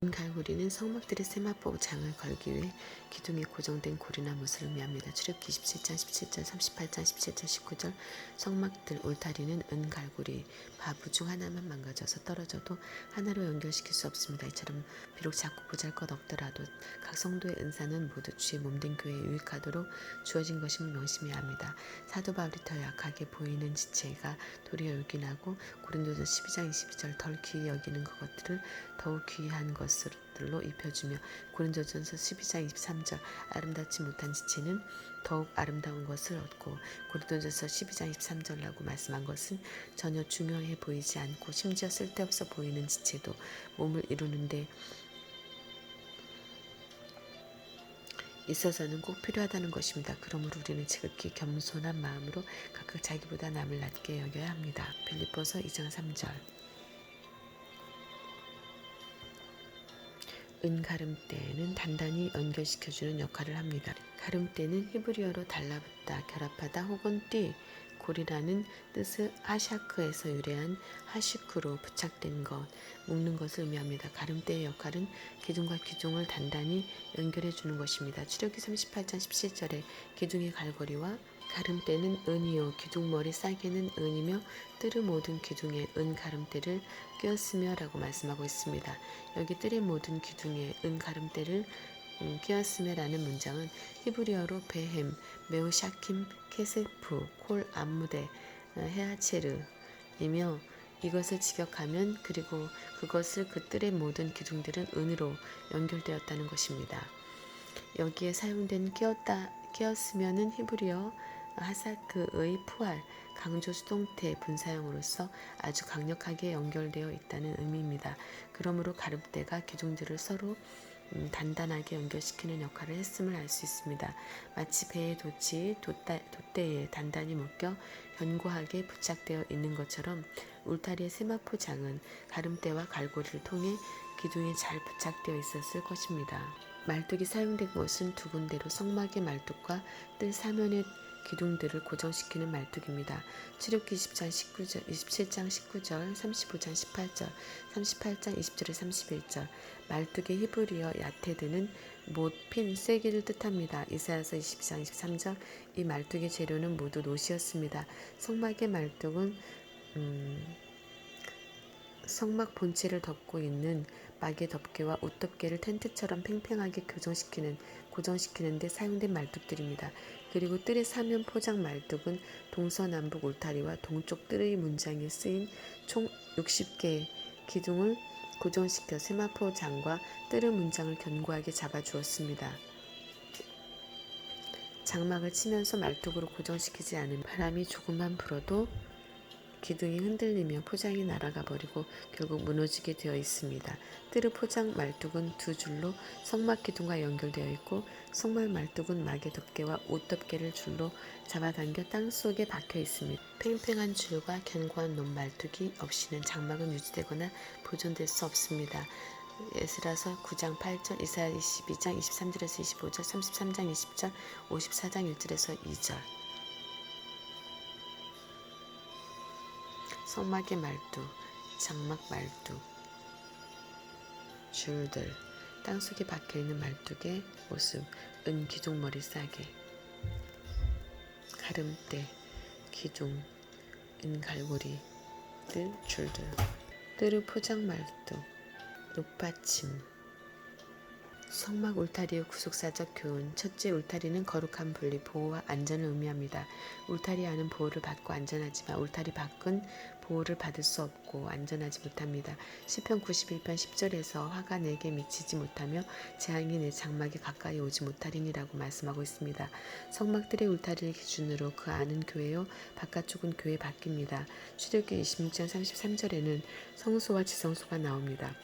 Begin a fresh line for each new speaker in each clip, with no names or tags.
갈고리는 성막들의 세마포 장을 걸기 위해 기둥에 고정된 고리나 못을 의미합니다. 출애굽기 27장 17절 38장 17절 19절 성막들 울타리는 은갈고리 바부 중 하나만 망가져서 떨어져도 하나로 연결시킬 수 없습니다. 이처럼 비록 작고 보잘것없더라도 각 성도의 은사는 모두 주의 몸된 교회에 유익하도록 주어진 것임을 명심해야 합니다. 사도 바울이 더 약하게 보이는 지체가 도리어 요긴하고 고린도서 12장 22절 덜 귀히 여기는 것들을 더욱 귀한 것들로 입혀주며 고린도전서 12장 23절 아름답지 못한 지체는 더욱 아름다운 것을 얻고 고린도전서 12장 23절이라고 말씀한 것은 전혀 중요해 보이지 않고 심지어 쓸데없어 보이는 지체도 몸을 이루는데 있어서는 꼭 필요하다는 것입니다. 그러므로 우리는 지극히 겸손한 마음으로 각각 자기보다 남을 낮게 여겨야 합니다. 빌립보서 2장 3절 은가름대는 단단히 연결시켜주는 역할을 합니다. 가름대는 히브리어로 달라붙다, 결합하다 혹은 띠, 골이라는 뜻의 하샤크에서 유래한 하시크로 부착된 것, 묶는 것을 의미합니다. 가름대의 역할은 기둥과 기둥을 단단히 연결해 주는 것입니다. 출애굽기 38장 17절에 기둥의 갈고리와 가름대는 은이요 기둥머리 싸개는 은이며 뜰의 모든 기둥에 은 가름대를 끼웠으며 라고 말씀하고 있습니다. 여기 뜰의 모든 기둥에 은 가름대를 끼웠으며 라는 문장은 히브리어로 베헴, 메오샤킴, 케세프, 콜 암무데, 헤아체르이며 이것을 직역하면 그리고 그것을 그 뜰의 모든 기둥들은 은으로 연결되었다는 것입니다. 여기에 사용된 끼었으면은 히브리어 하사크의 푸알, 강조 수동태 분사형으로서 아주 강력하게 연결되어 있다는 의미입니다. 그러므로 가름대가 기둥들을 서로 단단하게 연결시키는 역할을 했음을 알 수 있습니다. 마치 배의 돛이 돛대에 단단히 묶여 견고하게 부착되어 있는 것처럼 울타리의 세마포 장은 가름대와 갈고리를 통해 기둥에 잘 부착되어 있었을 것입니다. 말뚝이 사용된 곳은 두 군데로 성막의 말뚝과 뜰 사면의 기둥들을 고정시키는 말뚝입니다. 출애굽기 27장 19절, 35장 18절, 38장 20절에 31절 말뚝의 히브리어 야테드는 못, 핀, 쐐기를 뜻합니다. 이사야서 22장 23절 이 말뚝의 재료는 모두 놋이었습니다. 성막의 말뚝은 성막 본체를 덮고 있는 막의 덮개와 옷덮개를 텐트처럼 팽팽하게 고정시키는 데 사용된 말뚝들입니다. 그리고 뜰의 사면 포장 말뚝은 동서남북 울타리와 동쪽 뜰의 문장에 쓰인 총 60개의 기둥을 고정시켜 세마포 장과 뜰의 문장을 견고하게 잡아주었습니다. 장막을 치면서 말뚝으로 고정시키지 않은 바람이 조금만 불어도 기둥이 흔들리며 포장이 날아가 버리고 결국 무너지게 되어 있습니다. 뜰의 포장 말뚝은 두 줄로 성막 기둥과 연결되어 있고 성막 말뚝은 막의 덮개와 옷 덮개를 줄로 잡아당겨 땅속에 박혀 있습니다. 팽팽한 줄과 견고한 놋 말뚝이 없이는 장막은 유지되거나 보존될 수 없습니다. 에스라서 9장 8절, 이사야 22장 23절에서 25절, 33장 20절, 54장 1절에서 2절 성막의 말뚝, 장막 말뚝, 줄들, 땅속에 박혀있는 말뚝의 모습, 은 기둥머리 싸개, 가름대, 기둥, 은 갈고리, 뜰, 줄들, 뜰의 포장 말뚝, 높받침, 성막 울타리의 구속사적 교훈. 첫째, 울타리는 거룩한 분리, 보호와 안전을 의미합니다. 울타리 안은 보호를 받고 안전하지만 울타리 밖은 보호를 받을 수 없고 안전하지 못합니다. 시편 91편 10절에서 화가 내게 미치지 못하며 재앙이 내 장막에 가까이 오지 못하리니라고 말씀하고 있습니다. 성막들의 울타리를 기준으로 그 안은 교회요 바깥쪽은 교회 밖입니다. 출애굽기 26장 33절에는 성소와 지성소가 나옵니다.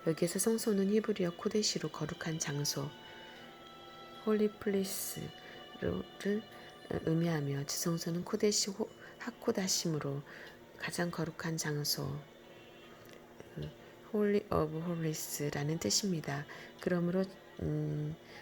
여기에서 성소는 히브리어 코데시로 거룩한 장소, 홀리플레이스를 의미하며 지성소는 코데시 하코다심으로 가장 거룩한 장소, 홀리 오브 홀리스라는 뜻입니다. 그러므로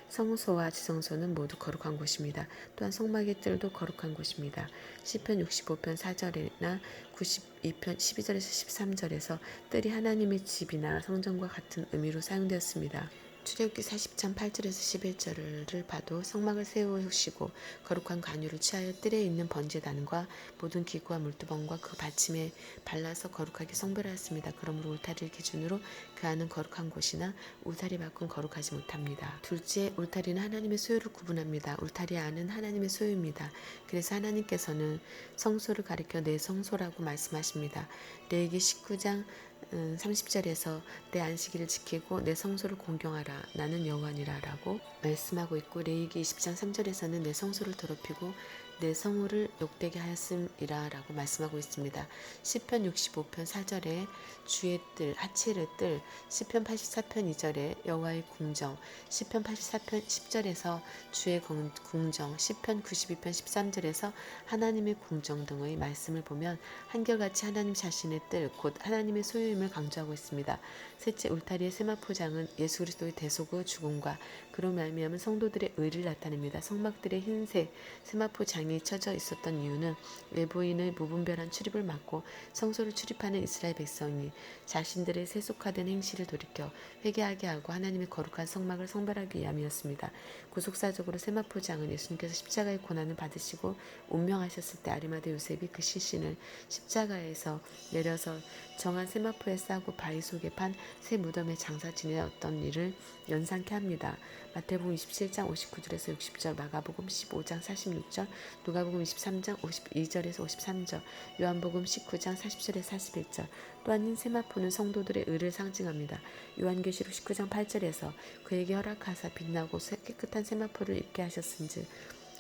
성소와 지성소는 모두 거룩한 곳입니다. 또한 성막의 뜰도 거룩한 곳입니다. 시편 65편 4절이나 92편 12절에서 13절에서 뜰이 하나님의 집이나 성전과 같은 의미로 사용되었습니다. 출애굽기 40장 8절에서 11절을 봐도 성막을 세우시고 거룩한 관유를 취하여 뜰에 있는 번제단과 모든 기구와 물두멍과 그 받침에 발라서 거룩하게 성별하였습니다. 그러므로 울타리를 기준으로 그 안은 거룩한 곳이나 울타리 밖은 거룩하지 못합니다. 둘째, 울타리는 하나님의 소유를 구분합니다. 울타리 안은 하나님의 소유입니다. 그래서 하나님께서는 성소를 가리켜 내 성소라고 말씀하십니다. 레위기 19장 30절에서 내 안식일을 지키고 내 성소를 공경하라 나는 여호와니라 라고 말씀하고 있고, 레위기 20장 3절에서는 내 성소를 더럽히고 내 성호를 욕되게 하였음이라 라고 말씀하고 있습니다. 시편 65편 4절에 주의 뜰, 하칠의 뜰, 시편 84편 2절에 여호와의 궁정, 시편 84편 10절에서 주의 궁정, 시편 92편 13절에서 하나님의 궁정 등의 말씀을 보면 한결같이 하나님 자신의 뜰, 곧 하나님의 소유임을 강조하고 있습니다. 셋째, 울타리의 세마포장은 예수 그리스도의 대속의 죽음과 그로 말미암은 성도들의 의를 나타냅니다. 성막들의 흰색 세마포장이 쳐져 있었던 이유는 외부인의 무분별한 출입을 막고 성소를 출입하는 이스라엘 백성이 자신들의 세속화된 행실을 돌이켜 회개하게 하고 하나님의 거룩한 성막을 성별하기 위함이었습니다. 구속사적으로 세마포장은 예수님께서 십자가의 고난을 받으시고 운명하셨을 때 아리마대 요셉이 그 시신을 십자가에서 내려서 정한 세마포에 싸고 바위 속에 판 새 무덤에 장사 지내었던 일을 연상케 합니다. 마태복음 27장 59절에서 60절, 마가복음 15장 46절, 누가복음 23장 52절에서 53절, 요한복음 19장 40절에서 41절. 또한 흰 세마포는 성도들의 의를 상징합니다. 요한계시록 19장 8절에서 그에게 허락하사 빛나고 깨끗한 세마포를 입게 하셨은즉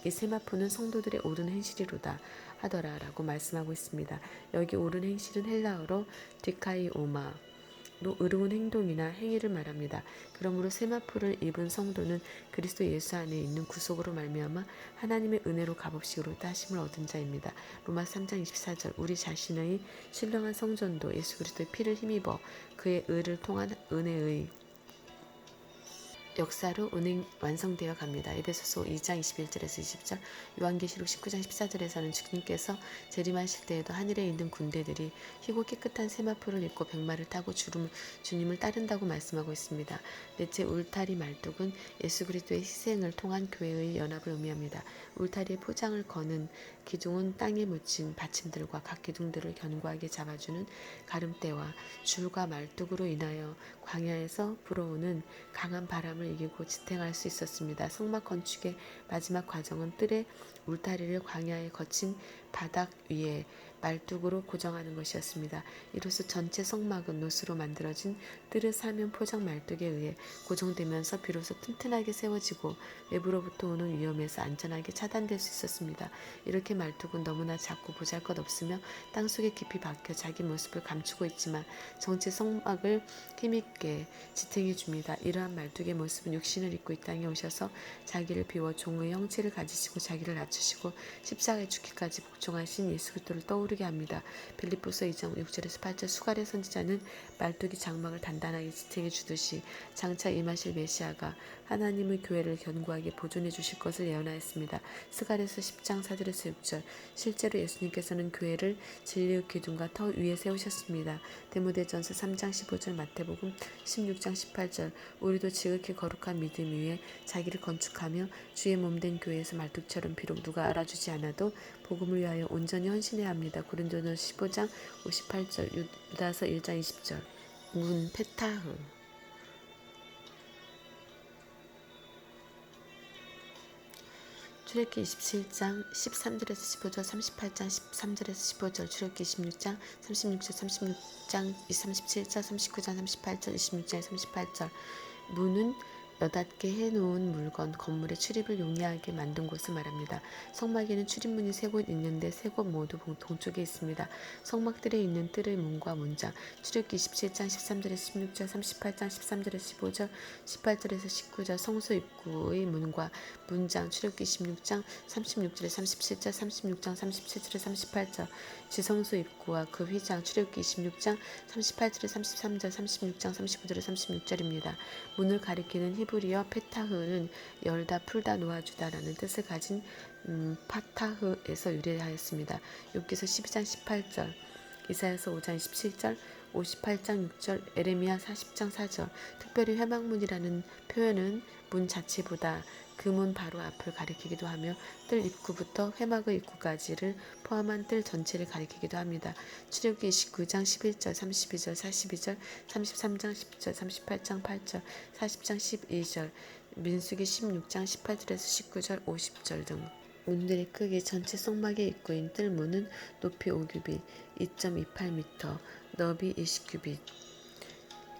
이 세마포는 성도들의 옳은 행실이로다 하더라 라고 말씀하고 있습니다. 여기 옳은 행실은 헬라어로 디카이오마 로 의로운 행동이나 행위를 말합니다. 그러므로 세마포를 입은 성도는 그리스도 예수 안에 있는 구속으로 말미암아 하나님의 은혜로 값없이 의롭다 하심을 얻은 자입니다. 로마 3장 24절, 우리 자신의 신령한 성전도 예수 그리스도의 피를 힘입어 그의 의를 통한 은혜의 역사로 완성되어 갑니다. 에베소서 2장 21절에서 20절, 요한계시록 19장 14절에서는 주님께서 재림하실 때에도 하늘에 있는 군대들이 희고 깨끗한 세마포를 입고 백마를 타고 주님을 따른다고 말씀하고 있습니다. 넷째, 울타리 말뚝은 예수 그리스도의 희생을 통한 교회의 연합을 의미합니다. 울타리에 포장을 거는 기둥은 땅에 묻힌 받침들과 각 기둥들을 견고하게 잡아주는 가름대와 줄과 말뚝으로 인하여 광야에서 불어오는 강한 바람을 이기고 지탱할 수 있었습니다. 성막 건축의 마지막 과정은 뜰의 울타리를 광야에 거친 바닥 위에 말뚝으로 고정하는 것이었습니다. 이로써 전체 성막은 노스로 만들어진 뜰의 사면 포장 말뚝에 의해 고정되면서 비로소 튼튼하게 세워지고 외부로부터 오는 위험에서 안전하게 차단될 수 있었습니다. 이렇게 말뚝은 너무나 작고 보잘것없으며 땅속에 깊이 박혀 자기 모습을 감추고 있지만 전체 성막을 힘있게 지탱해 줍니다. 이러한 말뚝의 모습은 육신을 입고 이 땅에 오셔서 자기를 비워 종의 형체를 가지시고 자기를 낮추시고 십자가에 죽기까지 복종하신 예수 그리스도를 떠오르게 합니다. 빌립보서 2장 6절에서 8절, 수갈의 선지자는 말뚝이 장막을 단단하게 지탱해 주듯이 장차 임하실 메시아가 하나님의 교회를 견고하게 보존해 주실 것을 예언하였습니다. 스갈에서 10장 4절에서 6절, 실제로 예수님께서는 교회를 진리의 기둥과 터 위에 세우셨습니다. 데모데전서 3장 15절, 마태복음 16장 18절, 우리도 지극히 거룩한 믿음 위에 자기를 건축하며 주의 몸된 교회에서 말뚝처럼 비록 누가 알아주지 않아도 복음을 위하여 온전히 헌신해야 합니다. 고린도전서 15장 58절, 유다서 1장 20절. 문 페타흐, 출애굽기 27장 13절에서 15절, 38장 13절에서 15절, 출애굽기 26장 36절, 36장 37절, 39장 38절, 26장 38절. 문은 여닫게 해놓은 물건, 건물의 출입을 용이하게 만든 곳을 말합니다. 성막에는 출입문이 세 곳 있는데 세 곳 모두 동쪽에 있습니다. 성막들에 있는 뜰의 문과 문장, 출애굽기 27장 13절에서 16절, 38장 13절에서 15절, 18절에서 19절, 성소 입구의 문과 문장, 출애굽기 16장 36절에서 37절, 36장 37절에서 38절, 지성소 입구와 그 휘장, 출애굽기 26장 38절에서 33절, 36장 35절에서 36절입니다. 문을 가리키는 히브리어 페타흐는 열다 풀다 놓아주다라는 뜻을 가진 파타흐에서 유래하였습니다. 욥기서 12장 18절, 이사야서 5장 27절, 58장 6절, 에레미야 40장 4절. 특별히 회막문이라는 표현은 문 자체보다 그 문 바로 앞을 가리키기도 하며 뜰 입구부터 회막의 입구까지를 포함한 뜰 전체를 가리키기도 합니다. 출애굽기 29장 11절, 32절, 42절, 33장 10절, 38장 8절, 40장 12절, 민수기 16장 18절에서 19절, 50절 등. 문들의 크기, 전체 성막의 입구인 뜰문은 높이 5규빗, 2.28m, 너비 20규빗,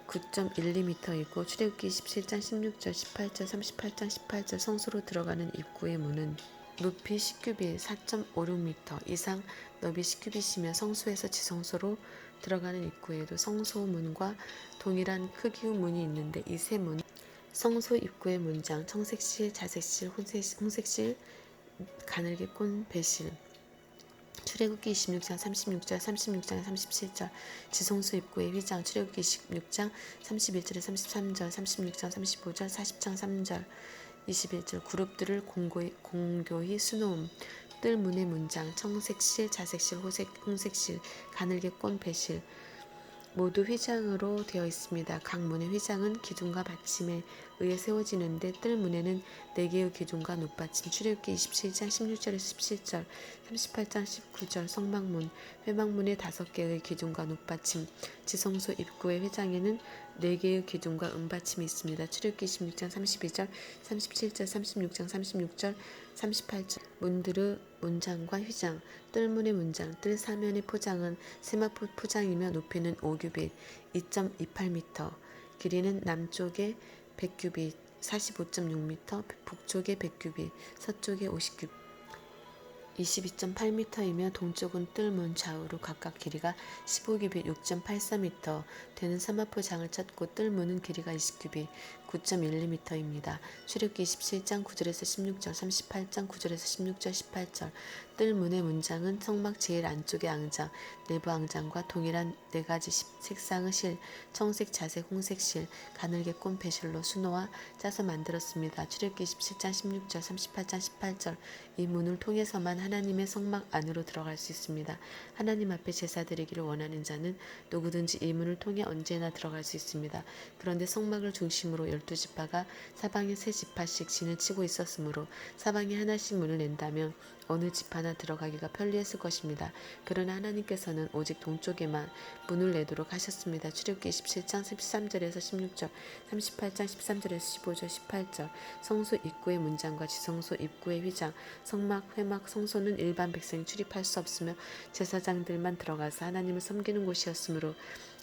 9.12m이고 출애굽기 27장 16절, 18절, 38장 18절 성소로 들어가는 입구의 문은 높이 10규빗, 4.56m 이상, 너비 10규빗이며 성소에서 지성소로 들어가는 입구에도 성소문과 동일한 크기의 문이 있는데 이 세 문은 성소 입구의 문장, 청색실, 자색실, 홍색실, 가늘게 꼰 배실. 출애굽기 26장 36절, 36장 37절, 지성소 입구의 휘장. 출애굽기 26장 31절에 33절, 36장 35절, 40장 3절, 21절. 그룹들을 공교히 수놓음. 뜰 문의 문장, 청색실, 자색실, 홍색실, 가늘게 꼰 배실. 모두 휘장으로 되어 있습니다. 각 문의 휘장은 기둥과 받침에 의해 세워지는데 뜰 문에는 4개의 기둥과 놋받침. 출애굽기 27장 16절에서 17절, 38장 19절. 성막문, 회막문에 5개의 기둥과 놋받침. 지성소 입구의 휘장에는 4개의 기둥과 은받침이 있습니다. 출애굽기 26장 32절, 37절, 36장 36절, 38절. 문들의 문장과 휘장. 뜰문의 문장, 뜰 사면의 포장은 세마포 포장이며 높이는 5규빗, 2.28m, 길이는 남쪽에 100규빗, 45.6m, 북쪽에 100규빗, 서쪽에 50규빗, 22.8m이며 동쪽은 뜰문 좌우로 각각 길이가 15규빗, 6.84m 되는 사마포 장을 찾고 뜰문은 길이가 20규빗, 9.12m입니다. 출애굽기 27장 9절에서 16절, 38장 9절에서 16절, 18절. 뜰문의 문장은 성막 제일 안쪽의 앙장, 내부 앙장과 동일한 4가지 색상의 실, 청색, 자색, 홍색 실, 가늘게 꼰 배실로 수놓아 짜서 만들었습니다. 출애굽기 27장 16절, 38장 18절. 이 문을 통해서만 하나님의 성막 안으로 들어갈 수 있습니다. 하나님 앞에 제사 드리기를 원하는 자는 누구든지 이 문을 통해 언제나 들어갈 수 있습니다. 그런데 성막을 중심으로 12지파가 사방에 3지파씩 진을 치고 있었으므로 사방에 하나씩 문을 낸다면 어느 지파나 들어가기가 편리했을 것입니다. 그러나 하나님께서는 오직 동쪽에만 문을 내도록 하셨습니다. 출애굽기 27장 13절에서 16절, 38장 13절에서 15절, 18절. 성소 입구의 문장과 지성소 입구의 휘장. 성막, 회막, 성소는 일반 백성이 출입할 수 없으며 제사장들만 들어가서 하나님을 섬기는 곳이었으므로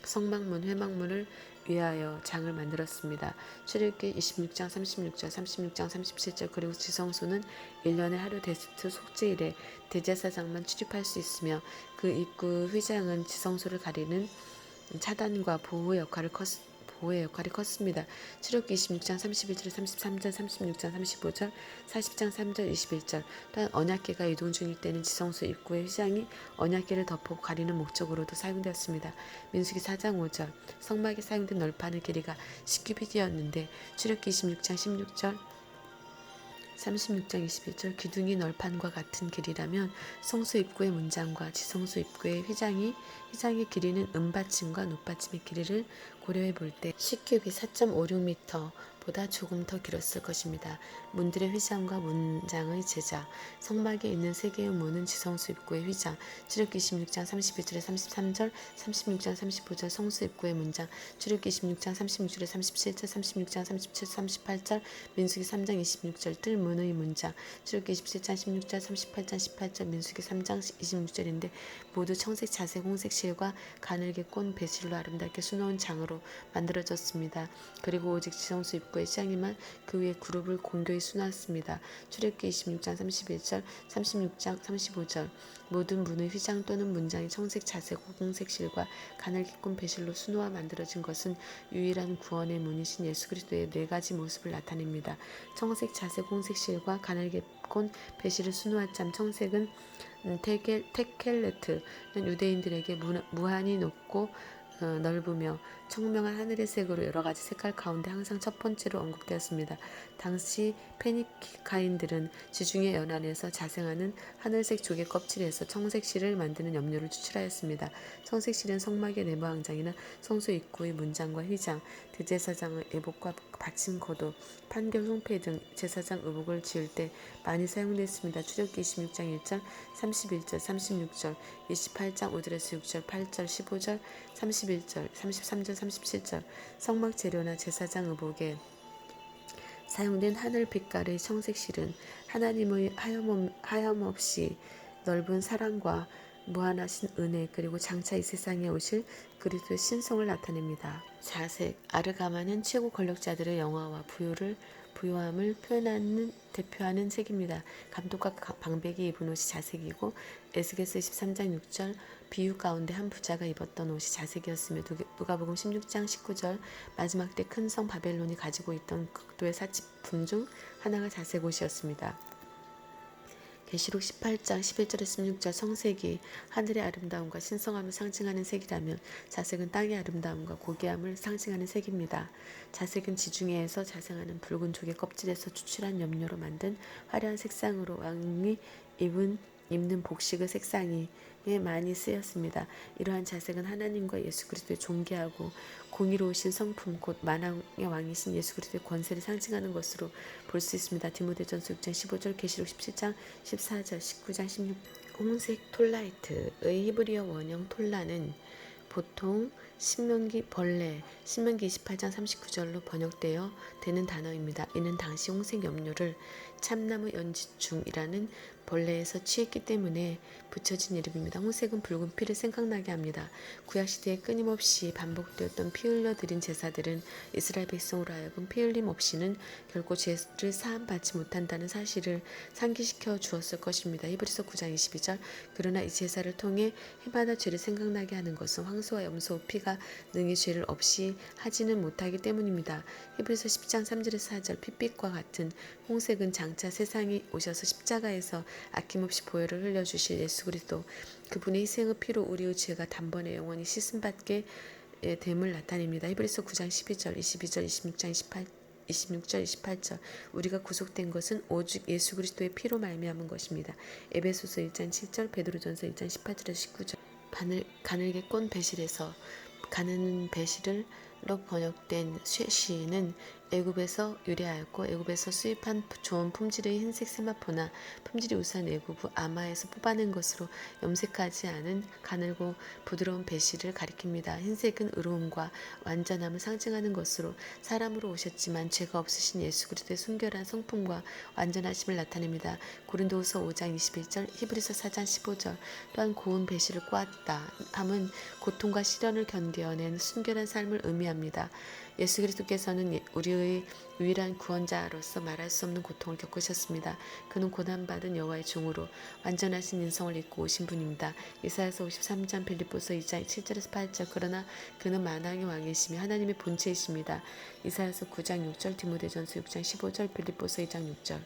성막문, 회막문을 위하여 장을 만들었습니다. 출애굽기 26장 36절, 36장 37절. 그리고 지성소는 1년에 하루 데스트 속죄일에 대제사장만 출입할 수 있으며 그 입구 휘장은 지성소를 가리는 차단과 보호의 역할이 컸습니다. 출애굽기 26장 31절, 33절, 36장 35절, 40장 3절, 21절. 또한 언약궤가 이동 중일 때는 지성소 입구의 휘장이 언약궤를 덮어 가리는 목적으로도 사용되었습니다. 민수기 4장 5절. 성막에 사용된 널판의 길이가 10규빗이었는데 출애굽기 26장 16절, 36장 21절. 기둥이 널판과 같은 길이라면 성소 입구의 문장과 지성소 입구의 휘장의 길이는 은받침과 놋받침의 길이를 고려해 볼 때 10규빗 4.56m 보다 조금 더 길었을 것입니다. 문들의 휘장과 문장의 제작. 성막에 있는 3개의 문은 지성소 입구의 휘장. 출애굽기 26장 31절에 33절, 36장 35절. 성소 입구의 문장. 출애굽기 26장 36절에 37절, 36장 37, 38절. 민수기 3장 26절. 뜰 문의 문장. 출애굽기 27장 16절, 38장 18절. 민수기 3장 26절인데 모두 청색, 자색, 홍색 실과 가늘게 꼰 배실로 아름답게 수놓은 장으로 만들어졌습니다. 그리고 오직 지성소 입구의 휘장에만 그 위에 그룹을 공교히 수놨습니다. 출애굽기 26장 31절, 36장 35절. 모든 문의 휘장 또는 문장이 청색, 자색, 홍색 실과 가늘게 꼰 배실로 수놓아 만들어진 것은 유일한 구원의 문이신 예수 그리스도의 4가지 모습을 나타냅니다. 청색, 자색, 홍색 실과 가늘게 꼰 배실을 수놓았잠. 청색은 테켈레트는 유대인들에게 무한히 높고 넓으며 청명한 하늘의 색으로 여러 가지 색깔 가운데 항상 첫 번째로 언급되었습니다. 당시 페니카인들은 지중해 연안에서 자생하는 하늘색 조개 껍질에서 청색 실을 만드는 염료를 추출하였습니다. 청색 실은 성막의 내부 항장이나 성소 입구의 문장과 휘장, 대제사장의 의복과 받침 고도, 판결 흉패 등 제사장 의복을 지을 때 많이 사용됐습니다. 출애굽기 26장 1절, 31절, 36절, 28장 5절에서 6절, 8절, 15절, 31절, 33절, 37절. 성막 재료나 제사장 의복에 사용된 하늘 빛깔의 청색 실은 하나님의 하염없이 넓은 사랑과 무한하신 은혜, 그리고 장차 이 세상에 오실 그리스도의 신성을 나타냅니다. 자색, 아르가마는 최고 권력자들의 영화와 부요함을 대표하는 색입니다. 감독과 방백이 입은 옷이 자색이고, 에스겔서 23장 6절 비유 가운데 한 부자가 입었던 옷이 자색이었으며, 누가복음 16장 19절 마지막 때 큰 성 바벨론이 가지고 있던 극도의 사치품 중 하나가 자색 옷이었습니다. 계시록 18장 11절에서 16절 청색이 하늘의 아름다움과 신성함을 상징하는 색이라면, 자색은 땅의 아름다움과 고귀함을 상징하는 색입니다. 자색은 지중해에서 자생하는 붉은 조개 껍질에서 추출한 염료로 만든 화려한 색상으로 왕이 입는 복식의 색상이 많이 쓰였습니다. 이러한 자색은 하나님과 예수 그리스도의 존귀하고 공의로우신 성품, 곧 만왕의 왕이신 예수 그리스도의 권세를 상징하는 것으로 볼 수 있습니다. 디모데전서 6장 15절, 계시록 17장 14절, 19장 16. 홍색 톨라이트의 히브리어 원형 톨라는 보통 신명기 28장 39절로 번역되어 되는 단어입니다. 이는 당시 홍색 염료를 참나무 연지충이라는 벌레에서 취했기 때문에 붙여진 이름입니다. 홍색은 붉은 피를 생각나게 합니다. 구약시대에 끊임없이 반복되었던 피 흘려드린 제사들은 이스라엘 백성으로 하여금 피 흘림 없이는 결코 죄를 사함받지 못한다는 사실을 상기시켜 주었을 것입니다. 히브리서 9장 22절. 그러나 이 제사를 통해 해마다 죄를 생각나게 하는 것은 황소와 염소 피가 능히 죄를 없이 하지는 못하기 때문입니다. 히브리서 10장 3절에서 4절. 핏빛과 같은 홍색은 장차 세상에 오셔서 십자가에서 아낌없이 보혈을 흘려주실 예수 그리스도, 그분의 희생의 피로 우리의 죄가 단번에 영원히 씻음받게 됨을 나타냅니다. 히브리서 9장 12절, 22절, 26절, 28절. 우리가 구속된 것은 오직 예수 그리스도의 피로 말미암은 것입니다. 에베소서 1장 7절, 베드로전서 1장 18절에서 19절. 가늘게 꼰 배실에서 가는 배실로 번역된 쇠시는 애굽에서 유래하였고, 애굽에서 수입한 좋은 품질의 흰색 세마포나 품질이 우수한 애굽의 아마에서 뽑아낸 것으로 염색하지 않은 가늘고 부드러운 배실을 가리킵니다. 흰색은 의로움과 완전함을 상징하는 것으로 사람으로 오셨지만 죄가 없으신 예수 그리스도의 순결한 성품과 완전하심을 나타냅니다. 고린도후서 5장 21절, 히브리서 4장 15절. 또한 고운 배실을 꽈았다 함은 고통과 시련을 견뎌낸 순결한 삶을 의미합니다. 예수 그리스도께서는 우리의 유일한 구원자로서 말할 수 없는 고통을 겪으셨습니다. 그는 고난받은 여호와의 종으로 완전하신 인성을 입고 오신 분입니다. 이사야서 53장, 빌립보서 2장 7절에서 8절. 그러나 그는 만왕의 왕이시며 하나님의 본체이십니다. 이사야서 9장 6절, 디모데전서 6장 15절, 빌립보서 2장 6절.